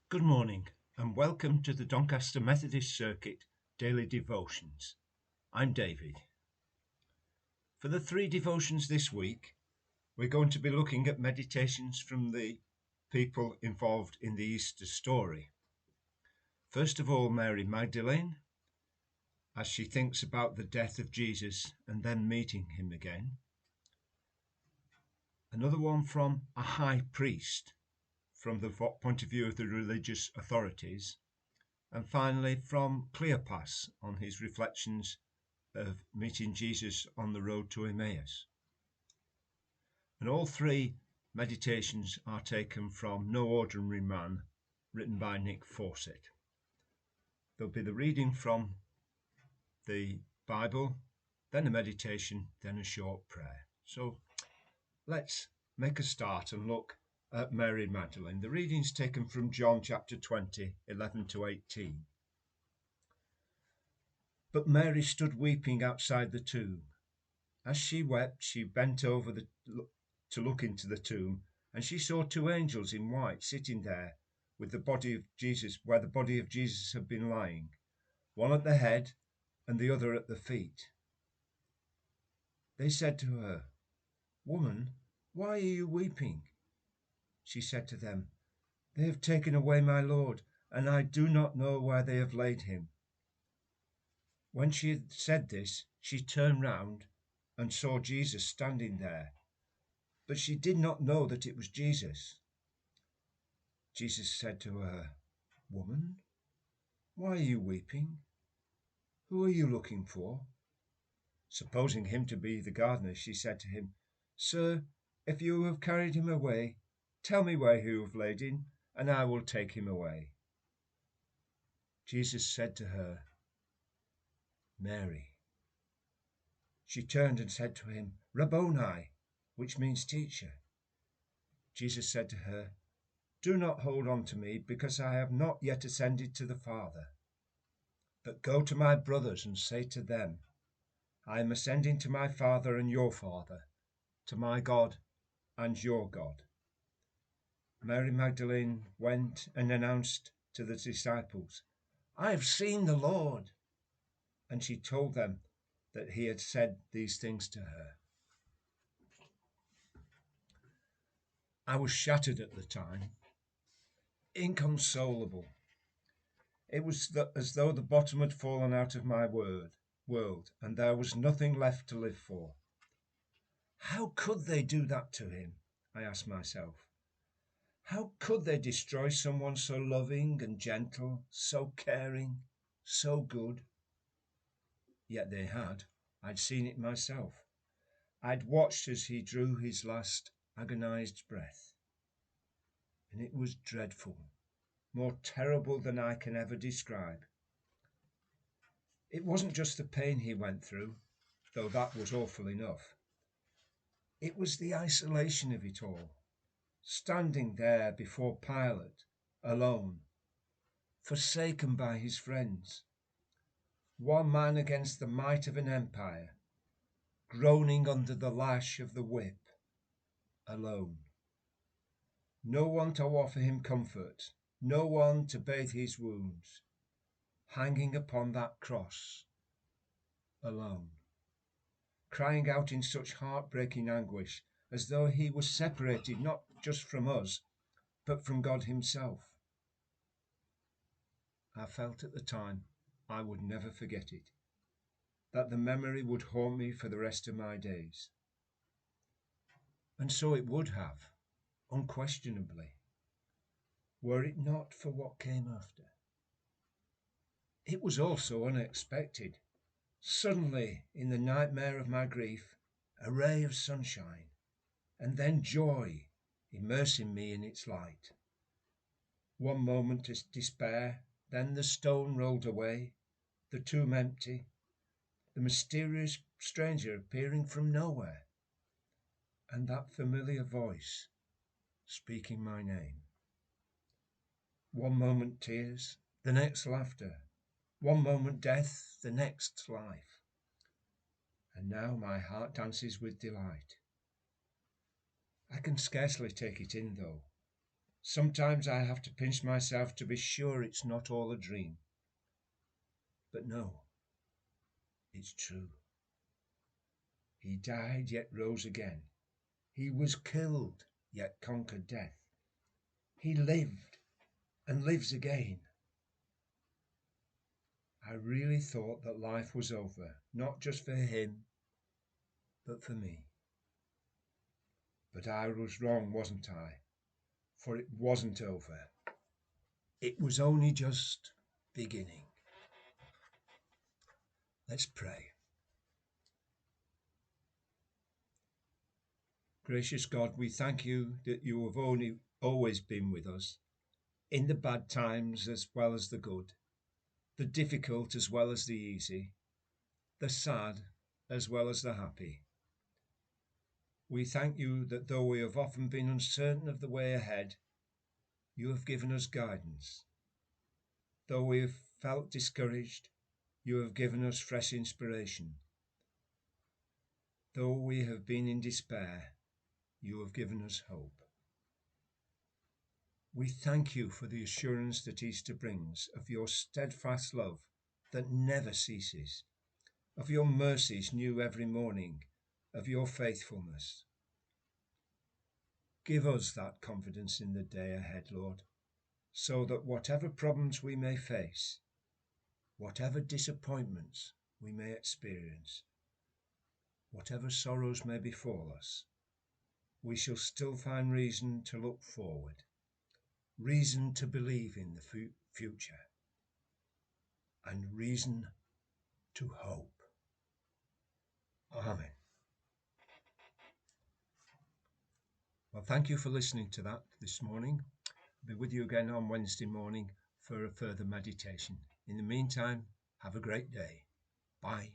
Good morning and welcome to the Doncaster Methodist Circuit Daily Devotions. I'm David. For the three devotions this week, we're going to be looking at meditations from the people involved in the Easter story. First of all, Mary Magdalene, as she thinks about the death of Jesus and then meeting him again. Another one from a high priest, from the point of view of the religious authorities. And finally, from Cleopas on his reflections of meeting Jesus on the road to Emmaus. And all three meditations are taken from No Ordinary Man, written by Nick Fawcett. There'll be the reading from the Bible, then a meditation, then a short prayer. So let's make a start and look at Mary Magdalene. The reading's taken from John chapter 20, 11 to 18. But Mary stood weeping outside the tomb. As she wept, she bent over to look into the tomb, and she saw two angels in white sitting there with the body of Jesus, where the body of Jesus had been lying, one at the head and the other at the feet. They said to her, "Woman, why are you weeping?" She said to them, "They have taken away my Lord, and I do not know where they have laid him." When she had said this, she turned round and saw Jesus standing there, but she did not know that it was Jesus. Jesus said to her, "Woman, why are you weeping? Who are you looking for?" Supposing him to be the gardener, she said to him, "Sir, if you have carried him away, tell me where you have laid him, and I will take him away." Jesus said to her, "Mary." She turned and said to him, "Rabboni," which means teacher. Jesus said to her, "Do not hold on to me, because I have not yet ascended to the Father. But go to my brothers and say to them, I am ascending to my Father and your Father, to my God and your God." Mary Magdalene went and announced to the disciples, "I have seen the Lord." And she told them that he had said these things to her. I was shattered at the time, inconsolable. It was as though the bottom had fallen out of my world, and there was nothing left to live for. How could they do that to him? I asked myself. How could they destroy someone so loving and gentle, so caring, so good? Yet they had. I'd seen it myself. I'd watched as he drew his last agonized breath. And it was dreadful, more terrible than I can ever describe. It wasn't just the pain he went through, though that was awful enough. It was the isolation of it all, standing there before Pilate, alone, forsaken by his friends, one man against the might of an empire, groaning under the lash of the whip, alone. No one to offer him comfort, no one to bathe his wounds, hanging upon that cross, alone, crying out in such heartbreaking anguish, as though he was separated not just from us, but from God himself. I felt at the time I would never forget it, that the memory would haunt me for the rest of my days. And so it would have, unquestionably, were it not for what came after. It was also unexpected. Suddenly, in the nightmare of my grief, a ray of sunshine, and then joy, immersing me in its light. One moment is despair, then the stone rolled away, the tomb empty, the mysterious stranger appearing from nowhere, and that familiar voice speaking my name. One moment tears, the next laughter, one moment death, the next life. And now my heart dances with delight. I can scarcely take it in, though. Sometimes I have to pinch myself to be sure it's not all a dream. But no, it's true. He died yet rose again. He was killed yet conquered death. He lived and lives again. I really thought that life was over, not just for him, but for me. But I was wrong, wasn't I? For it wasn't over. It was only just beginning. Let's pray. Gracious God, we thank you that you have always been with us, in the bad times as well as the good, the difficult as well as the easy, the sad as well as the happy. We thank you that though we have often been uncertain of the way ahead, you have given us guidance. Though we have felt discouraged, you have given us fresh inspiration. Though we have been in despair, you have given us hope. We thank you for the assurance that Easter brings of your steadfast love that never ceases, of your mercies new every morning, of your faithfulness. Give us that confidence in the day ahead, Lord, so that whatever problems we may face, whatever disappointments we may experience, whatever sorrows may befall us, we shall still find reason to look forward, reason to believe in the future, and reason to hope. Amen. Well, thank you for listening to that this morning. I'll be with you again on Wednesday morning for a further meditation. In the meantime, have a great day. Bye.